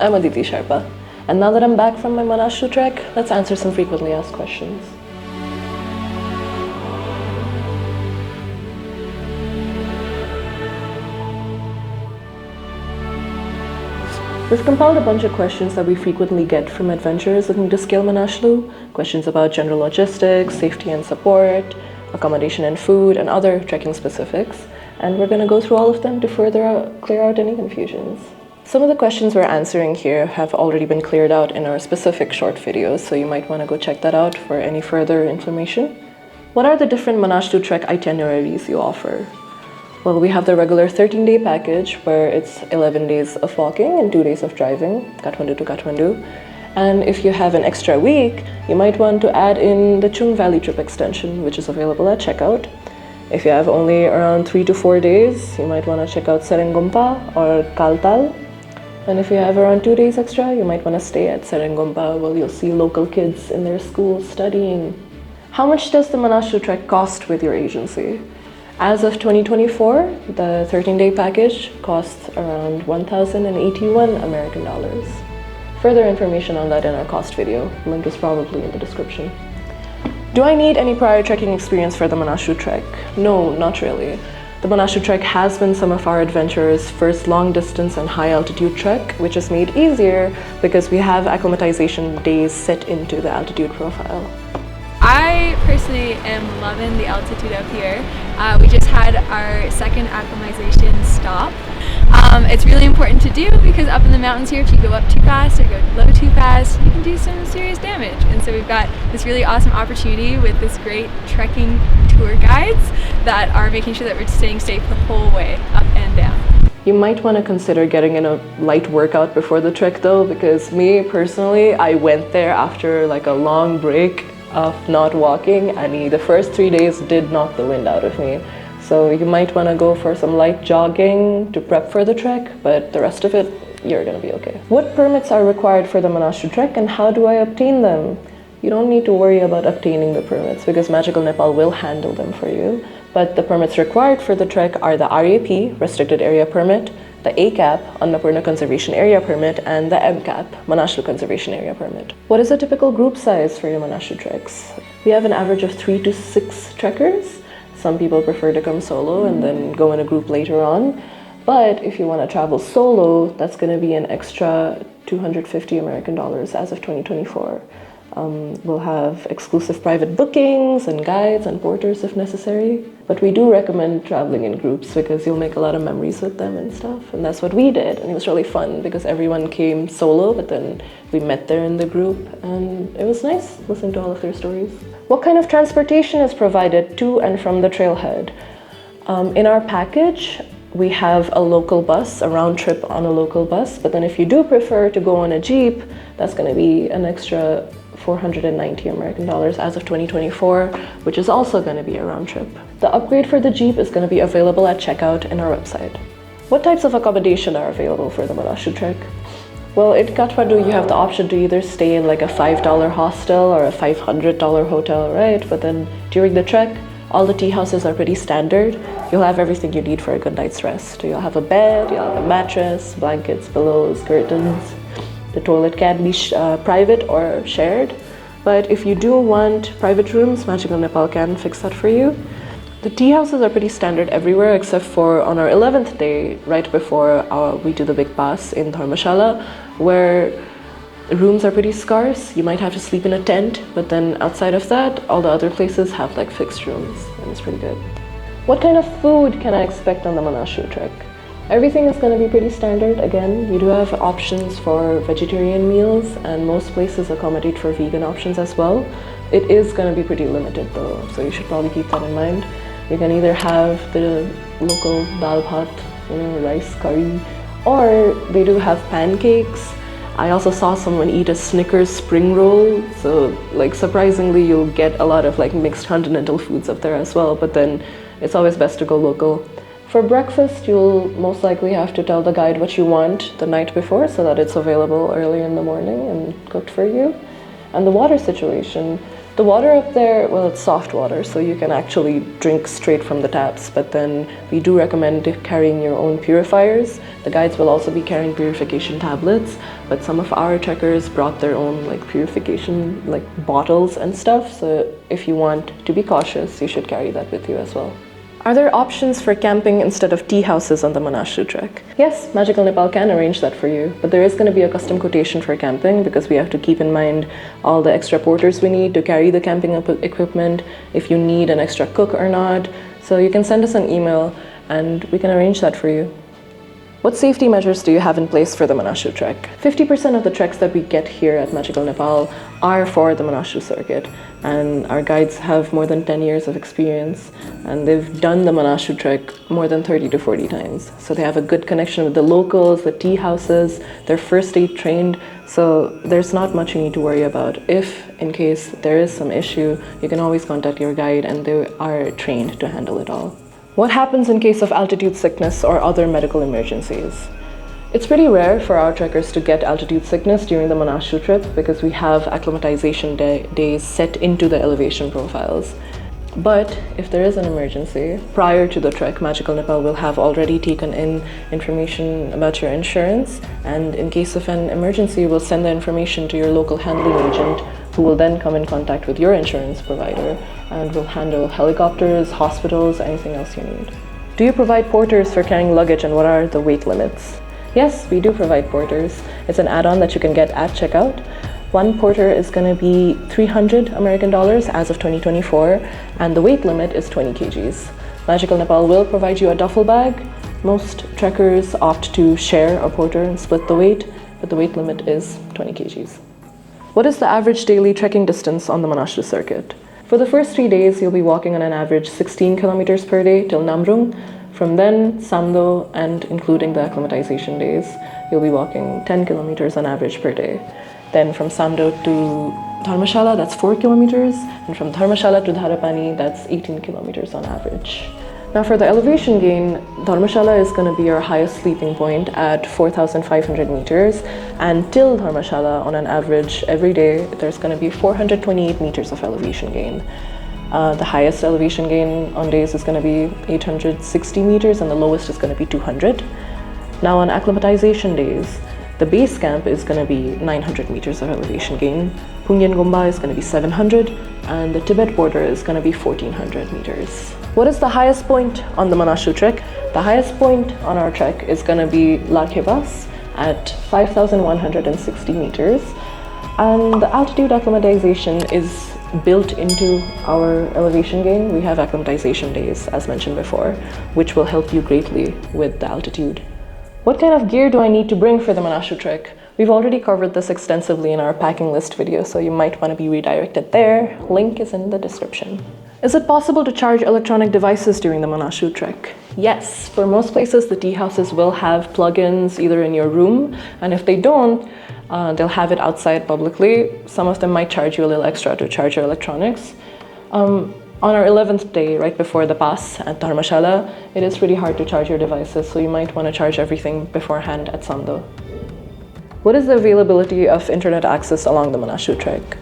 I'm Aditi Sharpa. And now that I'm back from my Manaslu Trek, let's answer some frequently asked questions. We've compiled a bunch of questions that we frequently get from adventurers looking to scale Manaslu. Questions about general logistics, safety and support, accommodation and food, and other trekking specifics. And we're going to go through all of them to further clear out any confusions. Some of the questions we're answering here have already been cleared out in our specific short videos, so you might want to go check that out for any further information. What are the different Manaslu Trek itineraries you offer? Well, we have the regular 13-day package where it's 11 days of walking and 2 days of driving, Kathmandu to Kathmandu. And if you have an extra week, you might want to add in the Chung Valley Trip extension, which is available at checkout. If you have only around 3 to 4 days, you might want to check out Serengompa or Kaltal. And if you have around 2 days extra, you might want to stay at Serengompa where you'll see local kids in their schools studying. How much does the Manaslu Trek cost with your agency? As of 2024, the 13-day package costs around 1,081 American dollars. Further information on that in our cost video. Link is probably in the description. Do I need any prior trekking experience for the Manaslu Trek? No, not really. The Manaslu Trek has been some of our adventurers' first long-distance and high-altitude trek, which is made easier because we have acclimatization days set into the altitude profile. I personally am loving the altitude up here. We just had our second acclimatization stop. It's really important to do because up in the mountains here, if you go up too fast or go low too fast, you can do some serious damage. And so we've got this really awesome opportunity with this great trekking tour guides that are making sure that we're staying safe the whole way up and down. You might want to consider getting in a light workout before the trek though, because me personally, I went there after like a long break of not walking, and the first 3 days did knock the wind out of me. So you might want to go for some light jogging to prep for the trek, but the rest of it, you're going to be okay. What permits are required for the Manaslu Trek and how do I obtain them? You don't need to worry about obtaining the permits because Magical Nepal will handle them for you. But the permits required for the trek are the RAP, Restricted Area Permit, the ACAP, Annapurna Conservation Area Permit, and the MCAP, Manaslu Conservation Area Permit. What is a typical group size for your Manaslu treks? We have an average of 3 to 6 trekkers. Some people prefer to come solo and then go in a group later on. But if you want to travel solo, that's going to be an extra 250 American dollars as of 2024. We'll have exclusive private bookings and guides and porters if necessary. But we do recommend traveling in groups because you'll make a lot of memories with them and stuff. And that's what we did. And it was really fun because everyone came solo, but then we met there in the group. And it was nice listening to all of their stories. What kind of transportation is provided to and from the trailhead? In our package, we have a local bus, a round trip on a local bus. But then if you do prefer to go on a Jeep, that's going to be an extra 490 American dollars as of 2024, which is also going to be a round trip. The upgrade for the Jeep is going to be available at checkout in our website. What types of accommodation are available for the Manaslu Trek? Well, in Kathmandu, you have the option to either stay in like a $5 hostel or a $500 hotel, right? But then during the trek, all the tea houses are pretty standard. You'll have everything you need for a good night's rest. You'll have a bed, you'll have a mattress, blankets, pillows, curtains. The toilet can be private or shared, but if you do want private rooms, Magical Nepal can fix that for you. The tea houses are pretty standard everywhere except for on our 11th day, right before we do the big pass in Dharmashala, where rooms are pretty scarce. You might have to sleep in a tent, but then outside of that, all the other places have like fixed rooms, and it's pretty good. What kind of food can I expect on the Manaslu Trek? Everything is going to be pretty standard. Again, you do have options for vegetarian meals and most places accommodate for vegan options as well. It is going to be pretty limited though, so you should probably keep that in mind. You can either have the local dal bhat, rice curry, or they do have pancakes. I also saw someone eat a Snickers spring roll, so like surprisingly you'll get a lot of like mixed continental foods up there as well, but then it's always best to go local. For breakfast, you'll most likely have to tell the guide what you want the night before so that it's available early in the morning and cooked for you. And the water situation, The water up there, well, it's soft water, so you can actually drink straight from the taps, but then we do recommend carrying your own purifiers. The guides will also be carrying purification tablets, but some of our trekkers brought their own purification bottles and stuff, so if you want to be cautious, you should carry that with you as well. Are there options for camping instead of tea houses on the Manaslu Trek? Yes, Magical Nepal can arrange that for you, but there is going to be a custom quotation for camping because we have to keep in mind all the extra porters we need to carry the camping equipment, if you need an extra cook or not. So you can send us an email and we can arrange that for you. What safety measures do you have in place for the Manaslu Trek? 50% of the treks that we get here at Magical Nepal are for the Manaslu circuit, and our guides have more than 10 years of experience, and they've done the Manaslu Trek more than 30 to 40 times. So they have a good connection with the locals, the tea houses, they're first aid trained, so there's not much you need to worry about. If, in case there is some issue, you can always contact your guide and they are trained to handle it all. What happens in case of altitude sickness or other medical emergencies? It's pretty rare for our trekkers to get altitude sickness during the Manaslu trip because we have acclimatization days set into the elevation profiles. But if there is an emergency, prior to the trek, Magical Nepal will have already taken in information about your insurance, and in case of an emergency, we'll send the information to your local handling agent, who will then come in contact with your insurance provider and will handle helicopters, hospitals, anything else you need. Do you provide porters for carrying luggage, and what are the weight limits? Yes, we do provide porters. It's an add-on that you can get at checkout. One porter is going to be $300 American as of 2024, and the weight limit is 20 kgs. Magical Nepal will provide you a duffel bag. Most trekkers opt to share a porter and split the weight, but the weight limit is 20 kgs. What is the average daily trekking distance on the Manaslu circuit? For the first 3 days, you'll be walking on an average 16 kilometers per day till Namrung. From then, Samdo, and including the acclimatization days, you'll be walking 10 kilometers on average per day. Then from Samdo to Dharmashala, that's 4 kilometers, and from Dharmashala to Dharapani, that's 18 kilometers on average. Now for the elevation gain, Dharmashala is going to be our highest sleeping point at 4,500 meters, and till Dharmashala, on an average every day, there's going to be 428 meters of elevation gain. The highest elevation gain on days is going to be 860 meters, and the lowest is going to be 200. Now on acclimatization days, the base camp is going to be 900 meters of elevation gain, Pungyen Gomba is going to be 700, and the Tibet border is going to be 1400 meters. What is the highest point on the Manaslu Trek? The highest point on our trek is going to be Larkya La Pass at 5,160 meters, and the altitude acclimatization is built into our elevation gain. We have acclimatization days, as mentioned before, which will help you greatly with the altitude. What kind of gear do I need to bring for the Manaslu Trek? We've already covered this extensively in our packing list video, so you might want to be redirected there. Link is in the description. Is it possible to charge electronic devices during the Manaslu Trek? Yes, for most places the tea houses will have plugins either in your room, and if they don't, they'll have it outside publicly. Some of them might charge you a little extra to charge your electronics. On our 11th day, right before the pass at Dharmashala, it is pretty hard to charge your devices, so you might want to charge everything beforehand at Samdo. What is the availability of internet access along the Manaslu Trek?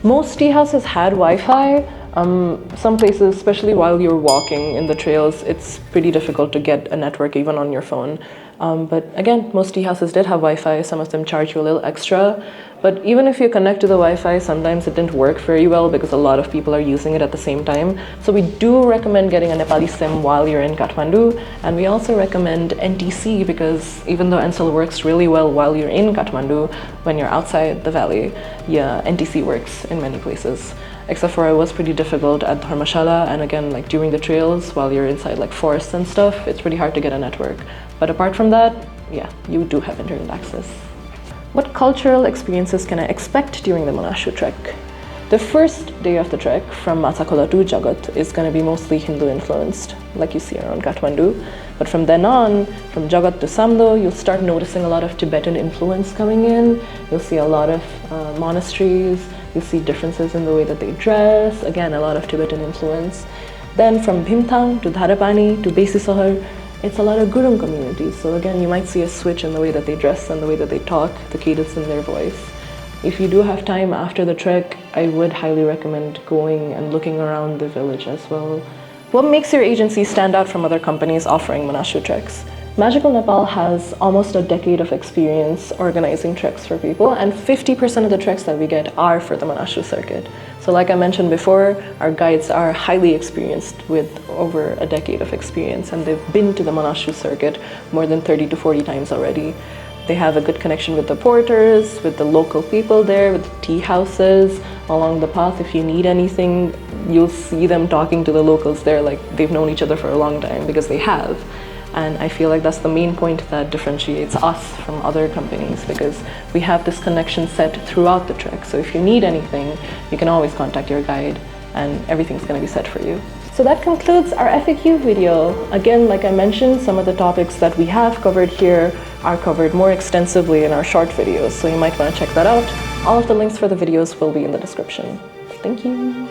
Most tea houses had Wi-Fi. Some places, especially while you're walking in the trails, it's pretty difficult to get a network even on your phone. But again, most tea houses did have Wi-Fi. Some of them charge you a little extra. But even if you connect to the Wi-Fi, sometimes it didn't work very well because a lot of people are using it at the same time. So we do recommend getting a Nepali SIM while you're in Kathmandu. And we also recommend NTC because even though NSL works really well while you're in Kathmandu, when you're outside the valley, yeah, NTC works in many places. Except for it was pretty difficult at Dharmashala, and again, like during the trails, while you're inside like forests and stuff, it's pretty hard to get a network. But apart from that, yeah, you do have internet access. What cultural experiences can I expect during the Manaslu Trek? The first day of the trek from Matsakola to Jagat is going to be mostly Hindu influenced, like you see around Kathmandu. But from then on, from Jagat to Samdo, you'll start noticing a lot of Tibetan influence coming in. You'll see a lot of monasteries. You'll see differences in the way that they dress. Again, a lot of Tibetan influence. Then from Bhimthang to Dharapani to Besi Sahar, it's a lot of Gurung communities. So again, you might see a switch in the way that they dress and the way that they talk, the cadence in their voice. if you do have time after the trek, I would highly recommend going and looking around the village as well. What makes your agency stand out from other companies offering Manaslu treks? Magical Nepal has almost a decade of experience organizing treks for people, and 50% of the treks that we get are for the Manaslu circuit. So like I mentioned before, our guides are highly experienced with over a decade of experience, and they've been to the Manaslu circuit more than 30 to 40 times already. They have a good connection with the porters, with the local people there, with the tea houses along the path. If you need anything, you'll see them talking to the locals there like they've known each other for a long time, because they have. And I feel like that's the main point that differentiates us from other companies, because we have this connection set throughout the trek. So if you need anything, you can always contact your guide and everything's going to be set for you. So that concludes our FAQ video. Again, like I mentioned, some of the topics that we have covered here are covered more extensively in our short videos, so you might want to check that out. All of the links for the videos will be in the description. Thank you.